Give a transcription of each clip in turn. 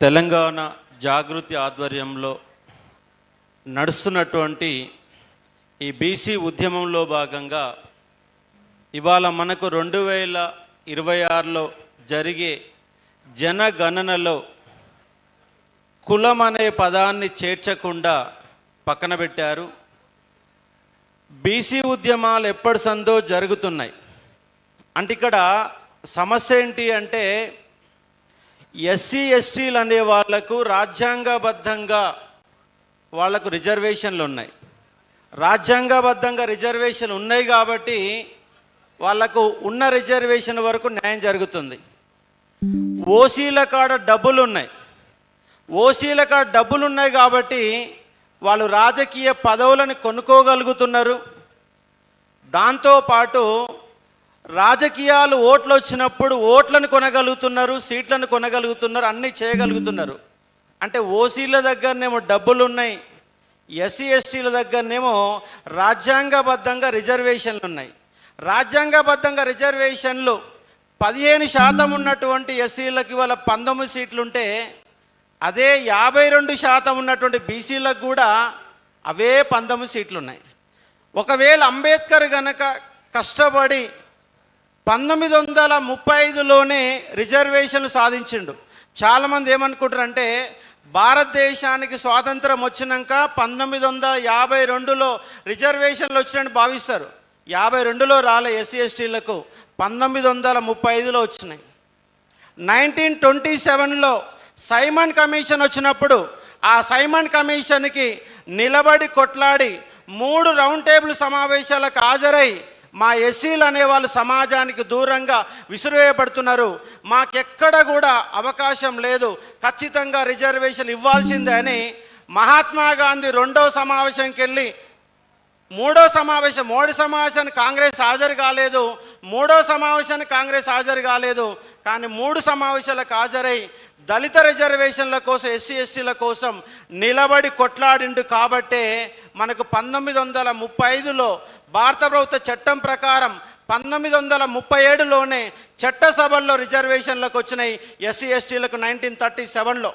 తెలంగాణ జాగృతి ఆధ్వర్యంలో నడుస్తున్నటువంటి ఈ బీసీ ఉద్యమంలో భాగంగా ఇవాళ మనకు 2026లో జరిగే జనగణనలో కులం అనే పదాన్ని చేర్చకుండా పక్కన పెట్టారు. బీసీ ఉద్యమాలు ఎప్పటి సందో జరుగుతున్నాయి. అంటే ఇక్కడ సమస్య ఏంటి అంటే ఎస్సీ ఎస్టీలు అనే వాళ్లకు రాజ్యాంగబద్ధంగా వాళ్లకు రిజర్వేషన్లు ఉన్నాయి. రాజ్యాంగబద్ధంగా రిజర్వేషన్ ఉన్నాయి కాబట్టి వాళ్లకు ఉన్న రిజర్వేషన్ వరకు న్యాయం జరుగుతుంది. ఓసీల కాడ డబ్బులు ఉన్నాయి. ఓసీల కాడ డబ్బులు ఉన్నాయి కాబట్టి వాళ్ళు రాజకీయ పదవులను కొనుక్కోగలుగుతున్నారు. దాంతోపాటు రాజకీయాలు ఓట్లు వచ్చినప్పుడు ఓట్లను కొనగలుగుతున్నారు, సీట్లను కొనగలుగుతున్నారు, అన్నీ చేయగలుగుతున్నారు. అంటే ఓసీల దగ్గరనేమో డబ్బులు ఉన్నాయి, ఎస్సీ ఎస్టీల దగ్గరనేమో రాజ్యాంగబద్ధంగా రిజర్వేషన్లు ఉన్నాయి. రాజ్యాంగబద్ధంగా రిజర్వేషన్లు 15% ఉన్నటువంటి ఎస్సీలకు ఇవాళ 19 సీట్లుంటే అదే 52% ఉన్నటువంటి బీసీలకు కూడా అవే 19 సీట్లు ఉన్నాయి. ఒకవేళ అంబేద్కర్ గనక కష్టపడి 1935లోనే రిజర్వేషన్లు సాధించిండు. చాలామంది ఏమనుకుంటారంటే భారతదేశానికి స్వాతంత్రం వచ్చినాక 1952లో రిజర్వేషన్లు వచ్చినాయని భావిస్తారు. 52లో రాలే ఎస్సీ ఎస్టీలకు, 1935లో వచ్చినాయి. 1927లో సైమన్ కమిషన్ వచ్చినప్పుడు ఆ సైమన్ కమిషన్కి నిలబడి కొట్లాడి 3 రౌండ్ టేబుల్ సమావేశాలకు హాజరై మా ఎస్సీలు అనేవాళ్ళు సమాజానికి దూరంగా విసిరివేయబడుతున్నారు, మాకెక్కడ కూడా అవకాశం లేదు, ఖచ్చితంగా రిజర్వేషన్ ఇవ్వాల్సిందే అని మహాత్మా గాంధీ 2వ సమావేశంకి వెళ్ళి 3వ సమావేశానికి కాంగ్రెస్ హాజరు కాలేదు, 3వ సమావేశానికి కాంగ్రెస్ హాజరు కాలేదు. కానీ 3 సమావేశాలకు హాజరై దళిత రిజర్వేషన్ల కోసం ఎస్సీ ఎస్టీల కోసం నిలబడి కొట్లాడిండు. కాబట్టే మనకు 1935లో భారత ప్రభుత్వ చట్టం ప్రకారం 1937లోనే చట్టసభల్లో రిజర్వేషన్లకు వచ్చినాయి ఎస్సీ ఎస్టీలకు 1937లో.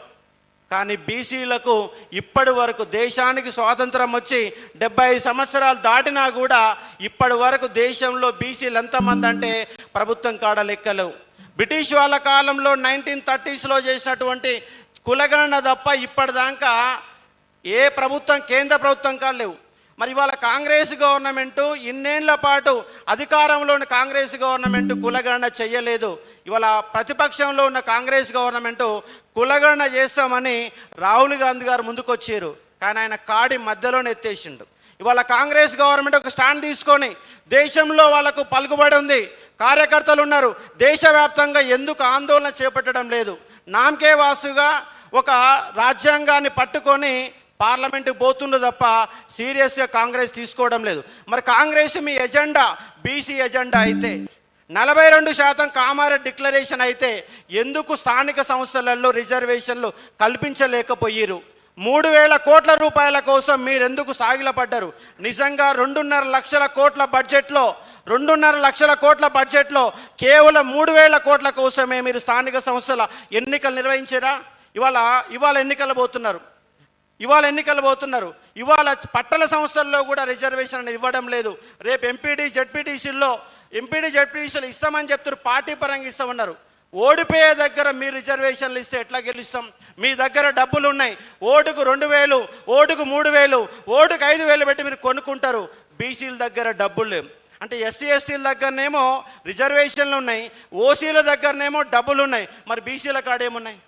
కానీ బీసీలకు ఇప్పటి వరకు దేశానికి స్వాతంత్రం వచ్చి 75 సంవత్సరాలు దాటినా కూడా ఇప్పటి వరకు దేశంలో బీసీలు ఎంతమంది అంటే ప్రభుత్వం కాడ లెక్కలేవు. బ్రిటిష్ వాళ్ళ కాలంలో 1930sలో చేసినటువంటి కులగణన తప్ప ఇప్పటిదాకా ఏ ప్రభుత్వం కేంద్ర ప్రభుత్వం కాడ లేవు. మరి ఇవాళ కాంగ్రెస్ గవర్నమెంటు ఇన్నేళ్ల పాటు అధికారంలో ఉన్న కాంగ్రెస్ గవర్నమెంటు కులగణన చెయ్యలేదు. ఇవాళ ప్రతిపక్షంలో ఉన్న కాంగ్రెస్ గవర్నమెంటు కులగణన చేస్తామని రాహుల్ గాంధీ గారు ముందుకొచ్చారు. కానీ ఆయన కాడి మధ్యలోనే ఎత్తేసిండు. ఇవాళ కాంగ్రెస్ గవర్నమెంట్ ఒక స్టాండ్ తీసుకొని దేశంలో వాళ్ళకు పలుకుబడి ఉంది, కార్యకర్తలు ఉన్నారు, దేశవ్యాప్తంగా ఎందుకు ఆందోళన చేపట్టడం లేదు? నామకే వాసుగా ఒక రాజ్యాంగాన్ని పట్టుకొని పార్లమెంటుకు పోతుండ్రు తప్ప సీరియస్గా కాంగ్రెస్ తీసుకోవడం లేదు. మరి కాంగ్రెస్ మీ ఎజెండా బీసీ ఎజెండా అయితే, 42% కామారెడ్డి డిక్లరేషన్ అయితే ఎందుకు స్థానిక సంస్థలలో రిజర్వేషన్లు కల్పించలేకపోయారు? 3,000 కోట్ల రూపాయల కోసం మీరెందుకు సాగిలపడ్డారు? నిజంగా 2.5 లక్షల కోట్ల బడ్జెట్లో 2.5 లక్షల కోట్ల బడ్జెట్లో కేవలం 3,000 కోట్ల కోసమే మీరు స్థానిక సంస్థల ఎన్నికలు నిర్వహించారా? ఇవాళ ఎన్నికలు పోతున్నారు. ఇవాళ పట్టణ సంస్థల్లో కూడా రిజర్వేషన్ అనేది ఇవ్వడం లేదు. రేపు ఎంపీడీ జెడ్పీటీసీలు ఇస్తామని చెప్తారు, పార్టీ పరంగా ఇస్తామన్నారు. ఓడిపోయే దగ్గర మీరు రిజర్వేషన్లు ఇస్తే ఎట్లా గెలుస్తాం? మీ దగ్గర డబ్బులు ఉన్నాయి, ఓటుకు 2,000, ఓటుకు 3,000, ఓటుకు 5,000 పెట్టి మీరు కొనుక్కుంటారు. బీసీల దగ్గర డబ్బులు లేవు. అంటే ఎస్సీ ఎస్టీల దగ్గరనేమో రిజర్వేషన్లు ఉన్నాయి, ఓసీల దగ్గరనేమో డబ్బులు ఉన్నాయి. మరి బీసీల కాడ ఏమున్నాయి?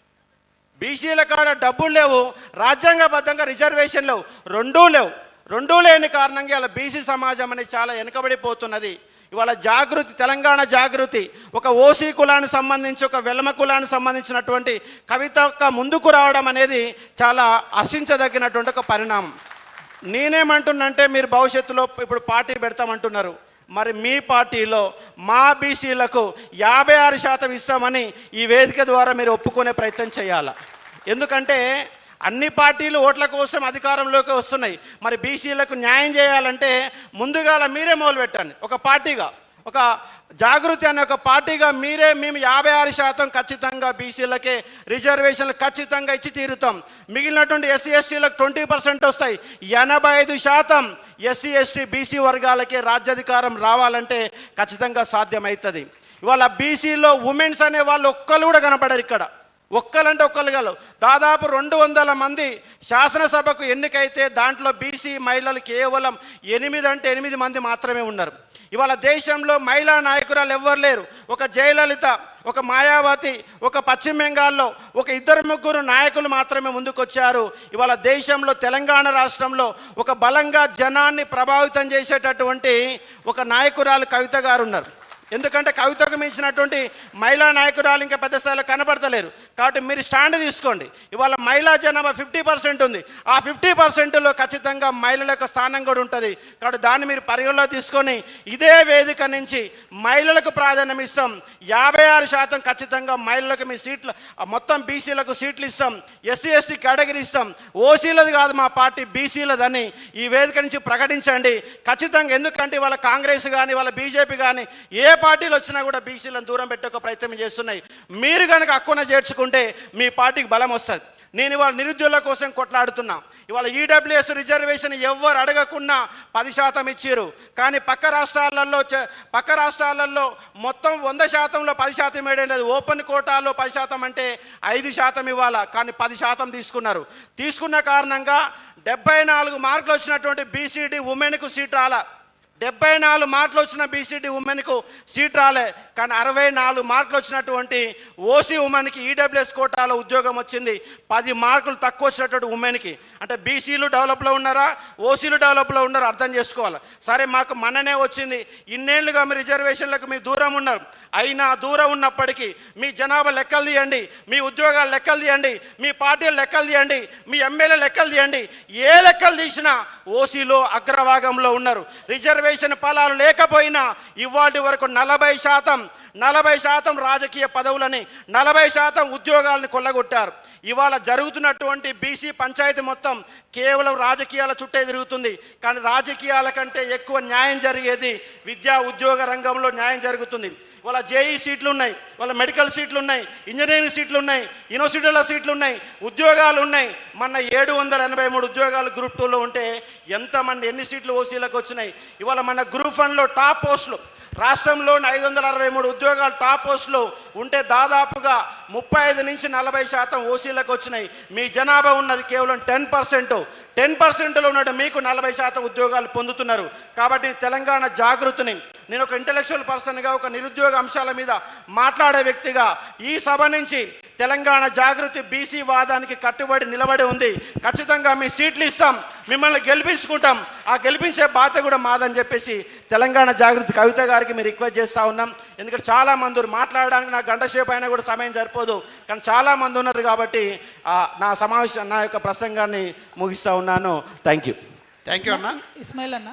బీసీల కాడ డబ్బులు లేవు, రాజ్యాంగబద్ధంగా రిజర్వేషన్ లేవు, రెండూ లేని కారణంగా ఇలా బీసీ సమాజం అనేది చాలా వెనుకబడిపోతున్నది. ఇవాళ జాగృతి, తెలంగాణ జాగృతి ఒక ఓసీ కులానికి సంబంధించి, ఒక వెలమ కులానికి సంబంధించినటువంటి కవిత ముందుకు రావడం అనేది చాలా హర్షించదగినటువంటి ఒక పరిణామం. నేనేమంటున్నంటే మీరు భవిష్యత్తులో ఇప్పుడు పార్టీ పెడతామంటున్నారు. మరి మీ పార్టీలో మా బీసీలకు 56% ఇస్తామని ఈ వేదిక ద్వారా మీరు ఒప్పుకునే ప్రయత్నం చేయాలి. ఎందుకంటే అన్ని పార్టీలు ఓట్ల కోసం అధికారంలోకి వస్తున్నాయి. మరి బీసీలకు న్యాయం చేయాలంటే ముందుగా మీరే మొదలు పెట్టండి. ఒక పార్టీగా ఒక జాగృతి అనే ఒక పార్టీగా మేము 56% ఖచ్చితంగా బీసీలకే రిజర్వేషన్లు ఖచ్చితంగా ఇచ్చి తీరుతాం. మిగిలినటువంటి ఎస్సీ ఎస్టీలకు 20% వస్తాయి. 85% ఎస్సీ ఎస్టీ బీసీ వర్గాలకే రాజ్యాధికారం రావాలంటే ఖచ్చితంగా సాధ్యమవుతుంది. ఇవాళ బీసీలో ఉమెన్స్ అనే వాళ్ళు ఒక్కరు కూడా కనపడరు ఇక్కడ. ఒక్కలంటే ఒక్కరు కాదు, దాదాపు 200 మంది శాసనసభకు ఎన్నికైతే దాంట్లో బీసీ మహిళలు కేవలం 8 మంది మాత్రమే ఉన్నారు. ఇవాళ దేశంలో మహిళా నాయకురాలు ఎవ్వరు లేరు. ఒక జయలలిత, ఒక మాయావతి, ఒక పశ్చిమ బెంగాల్లో ఒక 2-3 నాయకులు మాత్రమే ముందుకొచ్చారు. ఇవాళ దేశంలో తెలంగాణ రాష్ట్రంలో ఒక బలంగా జనాన్ని ప్రభావితం చేసేటటువంటి ఒక నాయకురాలు కవిత గారు ఉన్నారు. ఎందుకంటే కవితకు మించినటువంటి మహిళా నాయకురాలు ఇంకా పెద్ద స్థాయిలో కనపడతలేరు. కాబట్టి మీరు స్టాండ్ తీసుకోండి. ఇవాళ మహిళా జనాభా 50% ఉంది. ఆ 50%లో ఖచ్చితంగా మహిళల యొక్క స్థానం కూడా ఉంటుంది. కాబట్టి దాన్ని మీరు పరిగణలో తీసుకొని ఇదే వేదిక నుంచి మహిళలకు ప్రాధాన్యం ఇస్తాం. 56% ఖచ్చితంగా మహిళలకు మీ సీట్లు, మొత్తం బీసీలకు సీట్లు ఇస్తాం. ఎస్సీ ఎస్టీ కేటగిరీ ఇస్తాం. ఓసీలది కాదు మా పార్టీ, బీసీలదని ఈ వేదిక నుంచి ప్రకటించండి ఖచ్చితంగా. ఎందుకంటే వాళ్ళ కాంగ్రెస్ కానీ వాళ్ళ బీజేపీ కానీ ఏ పార్టీలు వచ్చినా కూడా బీసీలను దూరం పెట్టే ఒక ప్రయత్నం చేస్తున్నాయి. మీరు కనుక హక్కున చేర్చుకుంటే మీ పార్టీకి బలం వస్తుంది. నేను ఇవాళ నిరుద్యోగుల కోసం కొట్లాడుతున్నా. ఇవాళ ఈడబ్ల్యూఎస్ రిజర్వేషన్ ఎవ్వరు అడగకుండా 10% ఇచ్చారు. కానీ పక్క రాష్ట్రాలలో మొత్తం 100%లో 10% వేయడం. ఓపెన్ కోటాలో 10% అంటే 5% ఇవ్వాలా, కానీ 10% తీసుకున్న కారణంగా 74 మార్కులు వచ్చినటువంటి బీసీడీ ఉమెన్కు సీట్ రాలా. 74 మార్కులు వచ్చిన బీసీడీ ఉమెన్కు సీట్ రాలే. కానీ 64 మార్కులు వచ్చినటువంటి ఓసీ ఉమెన్కి ఈడబ్ల్యూఎస్ కోటాలో ఉద్యోగం వచ్చింది. 10 మార్కులు తక్కువ వచ్చినటువంటి ఉమెన్కి. అంటే బీసీలు డెవలప్లో ఉన్నారా, ఓసీలు డెవలప్లో ఉన్నారా అర్థం చేసుకోవాలి. సరే మాకు మననే వచ్చింది, ఇన్నేళ్లుగా మీ రిజర్వేషన్లకు మీ దూరం ఉన్నారు. అయినా దూరం ఉన్నప్పటికీ మీ జనాభా లెక్కలు తీయండి, మీ ఉద్యోగాలు లెక్కలు తీయండి, మీ పార్టీల లెక్కలు తీయండి, మీ ఎమ్మెల్యే లెక్కలు తీయండి. ఏ లెక్కలు తీసినా ఓసీలో అగ్రభాగంలో ఉన్నారు. రిజర్వేషన్ ఫలాలు లేకపోయినా ఇవాటి వరకు 40% రాజకీయ పదవులని, 40% ఉద్యోగాలను కొల్లగొట్టారు. ఇవాళ జరుగుతున్నటువంటి బీసీ పంచాయతీ మొత్తం కేవలం రాజకీయాల చుట్టే తిరుగుతుంది. కానీ రాజకీయాల కంటే ఎక్కువ న్యాయం జరిగేది విద్యా ఉద్యోగ రంగంలో న్యాయం జరుగుతుంది. వాళ్ళ జేఈ సీట్లు ఉన్నాయి, వాళ్ళ మెడికల్ సీట్లు ఉన్నాయి, ఇంజనీరింగ్ సీట్లు ఉన్నాయి, యూనివర్సిటీల సీట్లు ఉన్నాయి, ఉద్యోగాలు ఉన్నాయి. మొన్న 783 ఉద్యోగాలు గ్రూప్ 2లో ఉంటే ఎన్ని సీట్లు ఓసీలకు వచ్చినాయి? ఇవాళ మన గ్రూప్ 1లో టాప్ పోస్టులు రాష్ట్రంలో 563 ఉద్యోగాలు టాప్ పోస్టులు ఉంటే దాదాపుగా 35 నుంచి 40% ఓసీలకు వచ్చినాయి. మీ జనాభా ఉన్నది కేవలం 10%లో ఉన్నట్టు మీకు 40% ఉద్యోగాలు పొందుతున్నారు. కాబట్టి తెలంగాణ జాగృతిని నేను ఒక ఇంటెలెక్చువల్ పర్సన్గా, ఒక నిరుద్యోగ అంశాల మీద మాట్లాడే వ్యక్తిగా ఈ సభ నుంచి తెలంగాణ జాగృతి బీసీ వాదానికి కట్టుబడి నిలబడి ఉంది. ఖచ్చితంగా మీ సీట్లు ఇస్తాం, మిమ్మల్ని గెలిపించుకుంటాం. ఆ గెలిపించే బాధ్యత కూడా మాదని చెప్పేసి తెలంగాణ జాగృతి కవిత గారికి మీరు రిక్వెస్ట్ చేస్తూ ఉన్నాం. ఎందుకంటే చాలామంది మాట్లాడడానికి నాకు గంట సేపు అయినా కూడా సమయం సరిపోదు. కానీ చాలామంది ఉన్నారు కాబట్టి నా యొక్క ప్రసంగాన్ని ముగిస్తూ ఉన్నాను. థ్యాంక్ యూ అన్న. ఇస్మాయిల్ అన్న.